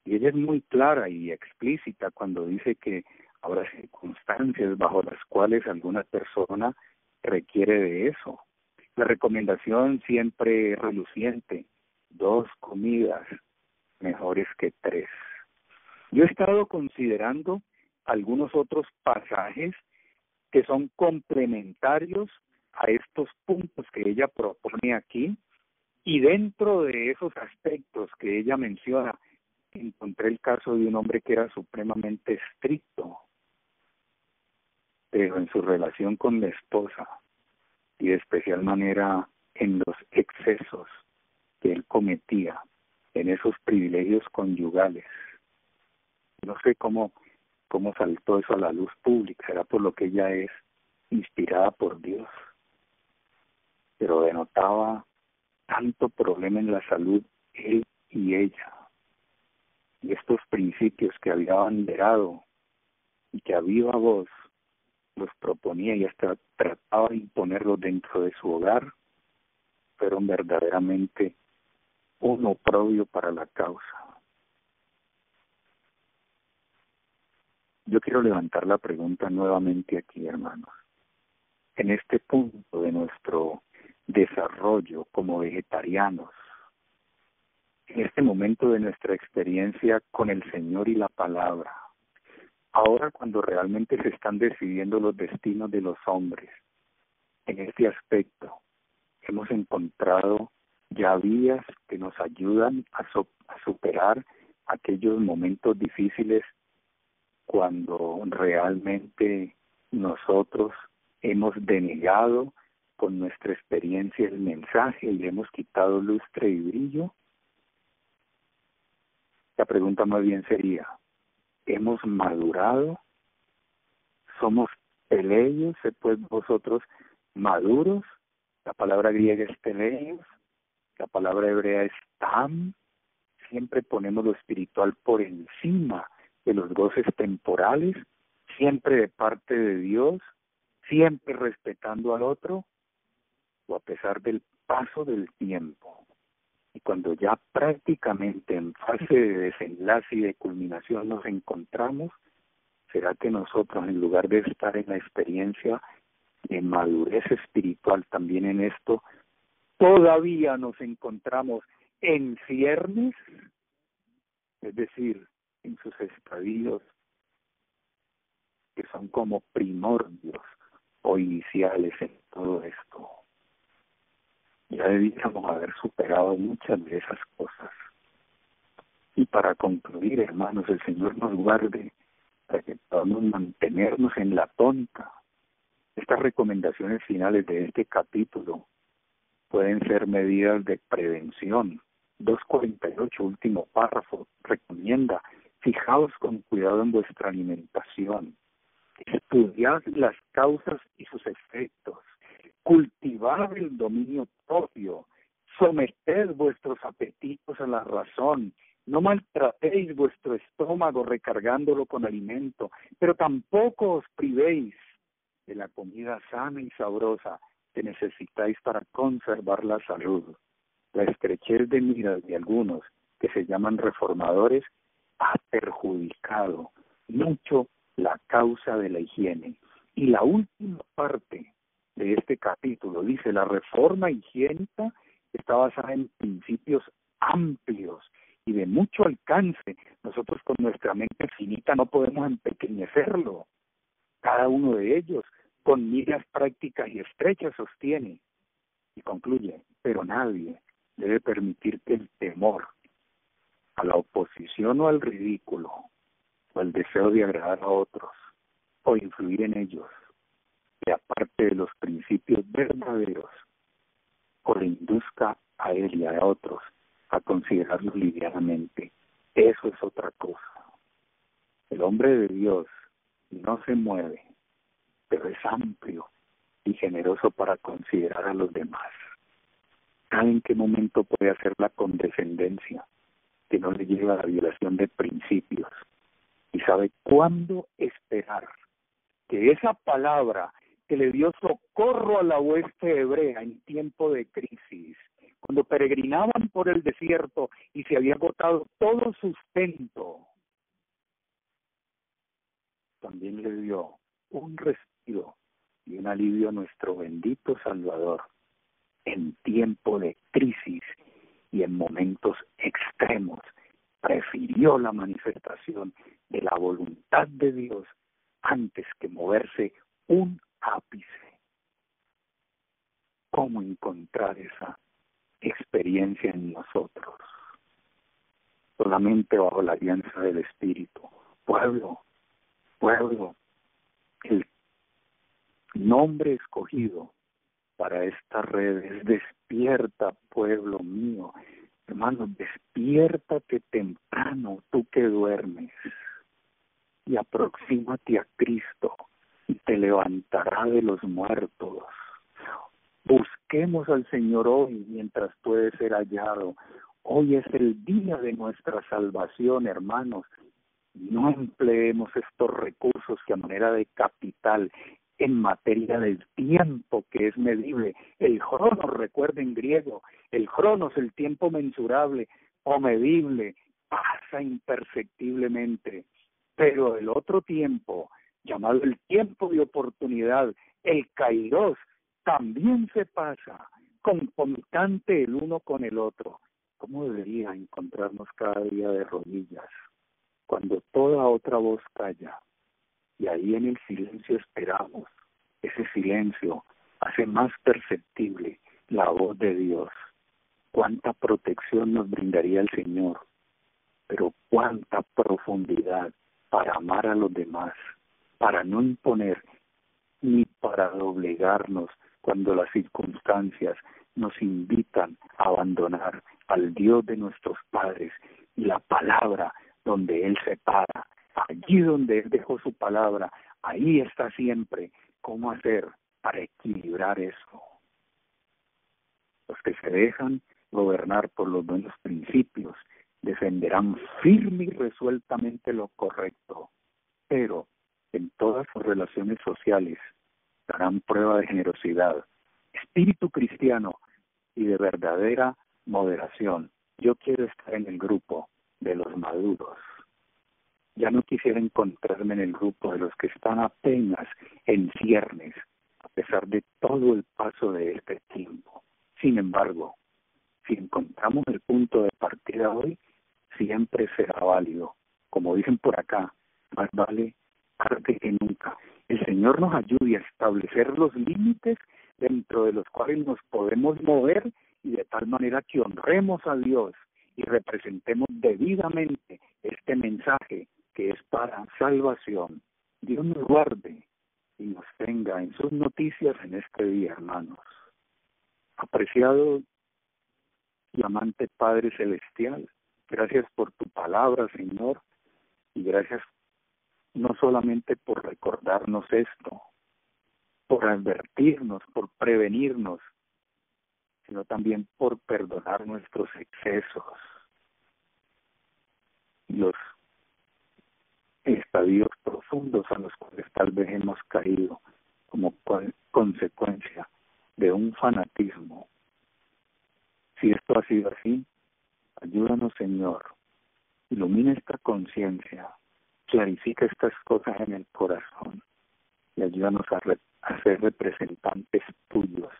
Y ella es muy clara y explícita cuando dice que habrá circunstancias bajo las cuales alguna persona requiere de eso. La recomendación siempre es reluciente: 2 comidas mejores que 3. Yo he estado considerando algunos otros pasajes que son complementarios a estos puntos que ella propone aquí, y dentro de esos aspectos que ella menciona, encontré el caso de un hombre que era supremamente estricto, pero en su relación con la esposa, y de especial manera en los excesos que él cometía, en esos privilegios conyugales. No sé cómo saltó eso a la luz pública, será por lo que ella es inspirada por Dios, pero denotaba tanto problema en la salud él y ella. Y estos principios que había abanderado y que a viva voz los proponía y hasta trataba de imponerlos dentro de su hogar, fueron verdaderamente un oprobio para la causa. Yo quiero levantar la pregunta nuevamente aquí, hermanos. En este punto de nuestro desarrollo como vegetarianos, en este momento de nuestra experiencia con el Señor y la palabra, ahora cuando realmente se están decidiendo los destinos de los hombres, en este aspecto, hemos encontrado ya vías que nos ayudan a superar aquellos momentos difíciles cuando realmente nosotros hemos denegado con nuestra experiencia el mensaje y le hemos quitado lustre y brillo. La pregunta más bien sería, ¿hemos madurado? ¿Somos peleios? ¿Pues vosotros maduros? La palabra griega es peleios, la palabra hebrea es tam. Siempre ponemos lo espiritual por encima de los goces temporales, siempre de parte de Dios, siempre respetando al otro, o a pesar del paso del tiempo. Y cuando ya prácticamente en fase de desenlace y de culminación nos encontramos, ¿será que nosotros, en lugar de estar en la experiencia de madurez espiritual también en esto, todavía nos encontramos en ciernes? Es decir, en sus estadios que son como primordios o iniciales en todo esto. Ya deberíamos haber superado muchas de esas cosas. Y para concluir, hermanos, el Señor nos guarde para que podamos mantenernos en la tónica. Estas recomendaciones finales de este capítulo pueden ser medidas de prevención. 2:48, último párrafo, recomienda: fijaos con cuidado en vuestra alimentación, estudiad las causas y sus efectos, cultivad el dominio propio, someted vuestros apetitos a la razón, no maltratéis vuestro estómago recargándolo con alimento, pero tampoco os privéis de la comida sana y sabrosa que necesitáis para conservar la salud. La estrechez de miras de algunos, que se llaman reformadores, ha perjudicado mucho la causa de la higiene. Y la última parte de este capítulo dice: la reforma higiénica está basada en principios amplios y de mucho alcance. Nosotros con nuestra mente finita no podemos empequeñecerlo. Cada uno de ellos, con miras prácticas y estrechas, sostiene y concluye: pero nadie debe permitir que el temor a la oposición o al ridículo, o el deseo de agradar a otros, o influir en ellos, que aparte de los principios verdaderos, o le induzca a él y a otros a considerarlos livianamente. Eso es otra cosa. El hombre de Dios no se mueve, pero es amplio y generoso para considerar a los demás. ¿Sabe en qué momento puede hacer la condescendencia que no le lleva a la violación de principios? Y sabe cuándo esperar que esa palabra que le dio socorro a la hueste hebrea en tiempo de crisis, cuando peregrinaban por el desierto y se había agotado todo sustento, también le dio un respiro y un alivio a nuestro bendito Salvador en tiempo de crisis y en momentos extremos. Prefirió la manifestación de la voluntad de Dios antes que moverse un ápice. ¿Cómo encontrar esa experiencia en nosotros? Solamente bajo la alianza del Espíritu. Pueblo, el nombre escogido para esta red es: despierta, pueblo mío. Hermano, despiértate temprano, tú que duermes, y aproxímate a Cristo, y te levantará de los muertos. Busquemos al Señor hoy mientras puede ser hallado. Hoy es el día de nuestra salvación, hermanos. No empleemos estos recursos que a manera de capital en materia del tiempo que es medible. El cronos, recuerda en griego, el cronos, el tiempo mensurable o medible, pasa imperceptiblemente. Pero el otro tiempo, llamado el tiempo de oportunidad, el kairos, también se pasa, concomitante el uno con el otro. ¿Cómo debería encontrarnos cada día de rodillas, cuando toda otra voz calla? Y ahí en el silencio esperamos. Ese silencio hace más perceptible la voz de Dios. Cuánta protección nos brindaría el Señor, pero cuánta profundidad para amar a los demás, para no imponer ni para doblegarnos cuando las circunstancias nos invitan a abandonar al Dios de nuestros padres y la palabra donde Él se para. Allí donde Él dejó su palabra, ahí está siempre. ¿Cómo hacer para equilibrar eso? Los que se dejan gobernar por los buenos principios defenderán firme y resueltamente lo correcto, pero en todas sus relaciones sociales darán prueba de generosidad, espíritu cristiano y de verdadera moderación. Yo quiero estar en el grupo de los maduros. Ya no quisiera encontrarme en el grupo de los que están apenas en ciernes, a pesar de todo el paso de este tiempo. Sin embargo, si encontramos el punto de partida hoy, siempre será válido. Como dicen por acá, más vale tarde que nunca. El Señor nos ayude a establecer los límites dentro de los cuales nos podemos mover y de tal manera que honremos a Dios y representemos debidamente este mensaje que es para salvación. Dios nos guarde y nos tenga en sus noticias en este día, hermanos. Apreciado y amante Padre Celestial, gracias por tu palabra, Señor, y gracias no solamente por recordarnos esto, por advertirnos, por prevenirnos, sino también por perdonar nuestros excesos, los estadios profundos a los cuales tal vez hemos caído como consecuencia de un fanatismo. Si esto ha sido así, ayúdanos, Señor, ilumina esta conciencia, clarifica estas cosas en el corazón y ayúdanos a ser representantes tuyos,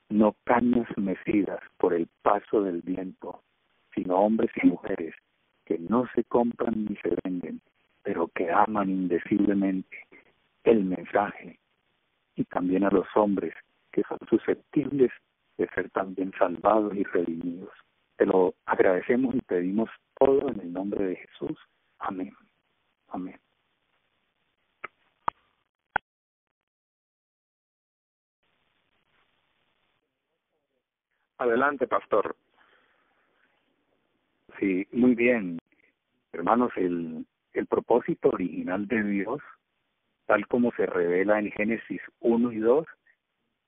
no cañas mecidas por el paso del viento, sino hombres y mujeres que no se compran ni se venden, pero que aman indeciblemente el mensaje, y también a los hombres que son susceptibles de ser también salvados y redimidos. Te lo agradecemos y pedimos todo en el nombre de Jesús. Amén. Amén. Adelante, pastor. Sí, muy bien. Hermanos, el propósito original de Dios, tal como se revela en Génesis 1 y 2,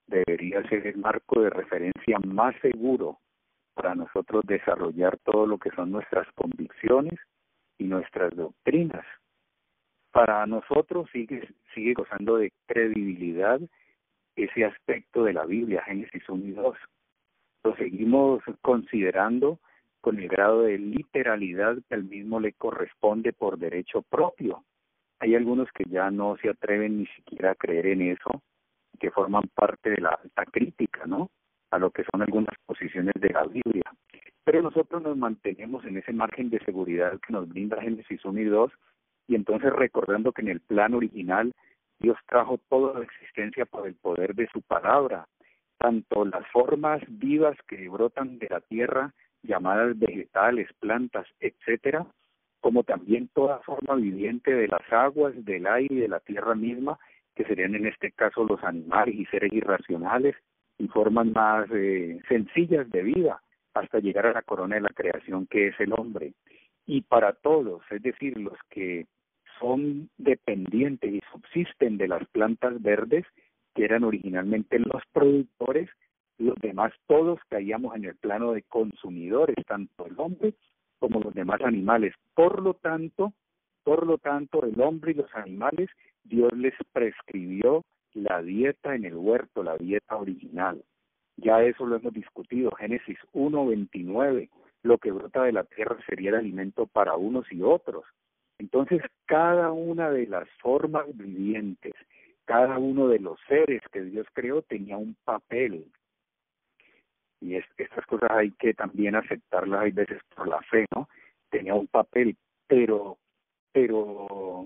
debería ser el marco de referencia más seguro para nosotros desarrollar todo lo que son nuestras convicciones y nuestras doctrinas. Para nosotros sigue gozando de credibilidad ese aspecto de la Biblia, Génesis 1 y 2. Lo seguimos considerando con el grado de literalidad que al mismo le corresponde por derecho propio. Hay algunos que ya no se atreven ni siquiera a creer en eso, que forman parte de la alta crítica, ¿no?, a lo que son algunas posiciones de la Biblia. Pero nosotros nos mantenemos en ese margen de seguridad que nos brinda Génesis 1 y 2, y entonces recordando que en el plan original Dios trajo toda la existencia por el poder de su palabra, tanto las formas vivas que brotan de la tierra, llamadas vegetales, plantas, etcétera, como también toda forma viviente de las aguas, del aire y de la tierra misma, que serían en este caso los animales y seres irracionales, y formas más sencillas de vida, hasta llegar a la corona de la creación que es el hombre. Y para todos, es decir, los que son dependientes y subsisten de las plantas verdes, que eran originalmente los productores, los demás todos caíamos en el plano de consumidores, tanto el hombre como los demás animales. Por lo tanto, el hombre y los animales, Dios les prescribió la dieta en el huerto, la dieta original. Ya eso lo hemos discutido, Génesis 1:29, lo que brota de la tierra sería el alimento para unos y otros. Entonces, cada una de las formas vivientes, cada uno de los seres que Dios creó tenía un papel. Y estas cosas hay que también aceptarlas hay veces por la fe, ¿no? Tenía un papel, pero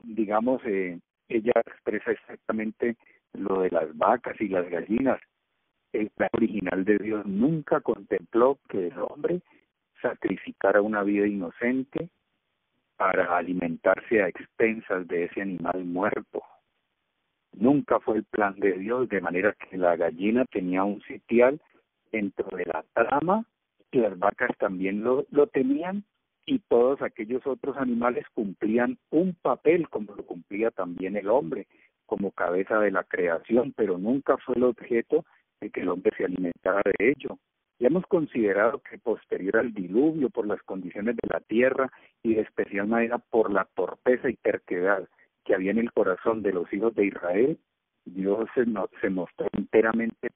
digamos, ella expresa exactamente lo de las vacas y las gallinas. El plan original de Dios nunca contempló que el hombre sacrificara una vida inocente para alimentarse a expensas de ese animal muerto. Nunca fue el plan de Dios, de manera que la gallina tenía un sitial dentro de la trama, y las vacas también lo tenían, y todos aquellos otros animales cumplían un papel, como lo cumplía también el hombre, como cabeza de la creación, pero nunca fue el objeto de que el hombre se alimentara de ello. Ya hemos considerado que posterior al diluvio, por las condiciones de la tierra y de especial manera por la torpeza y terquedad que había en el corazón de los hijos de Israel, Dios se mostró enteramente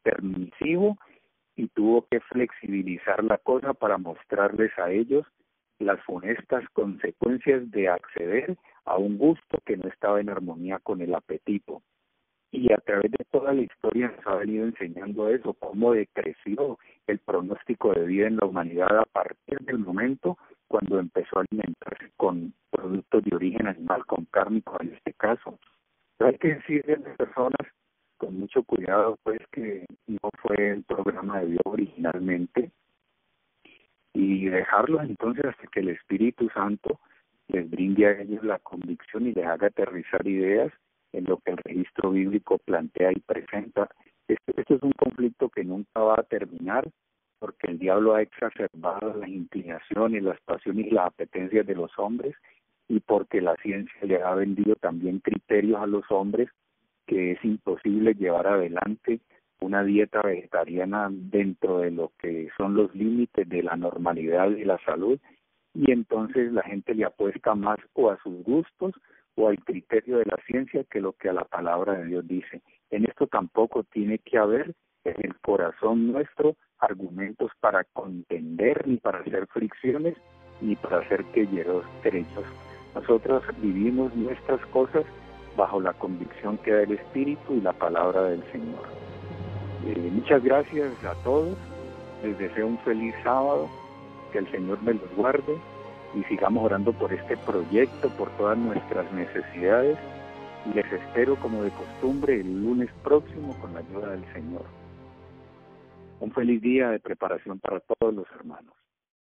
permisivo y tuvo que flexibilizar la cosa para mostrarles a ellos las funestas consecuencias de acceder a un gusto que no estaba en armonía con el apetito. Y a través de toda la historia nos ha venido enseñando eso, cómo decreció el pronóstico de vida en la humanidad a partir del momento cuando empezó a alimentarse con productos de origen animal, con cárnico en este caso. Pero hay que decirle a las personas con mucho cuidado, pues, que no fue el programa de Dios originalmente, y dejarlos entonces hasta que el Espíritu Santo les brinde a ellos la convicción y les haga aterrizar ideas en lo que el registro bíblico plantea y presenta. Esto es un conflicto que nunca va a terminar, porque el diablo ha exacerbado las inclinaciones, las pasiones y las apetencias de los hombres, y porque la ciencia le ha vendido también criterios a los hombres que es imposible llevar adelante una dieta vegetariana dentro de lo que son los límites de la normalidad y la salud, y entonces la gente le apuesta más o a sus gustos o al criterio de la ciencia que lo que a la palabra de Dios dice. En esto tampoco tiene que haber en el corazón nuestro argumentos para contender, ni para hacer fricciones, ni para hacer quejeros derechos. Nosotros vivimos nuestras cosas bajo la convicción que da el Espíritu y la palabra del Señor. Muchas gracias a todos, les deseo un feliz sábado, que el Señor me los guarde y sigamos orando por este proyecto, por todas nuestras necesidades, y les espero como de costumbre el lunes próximo con la ayuda del Señor. Un feliz día de preparación para todos los hermanos.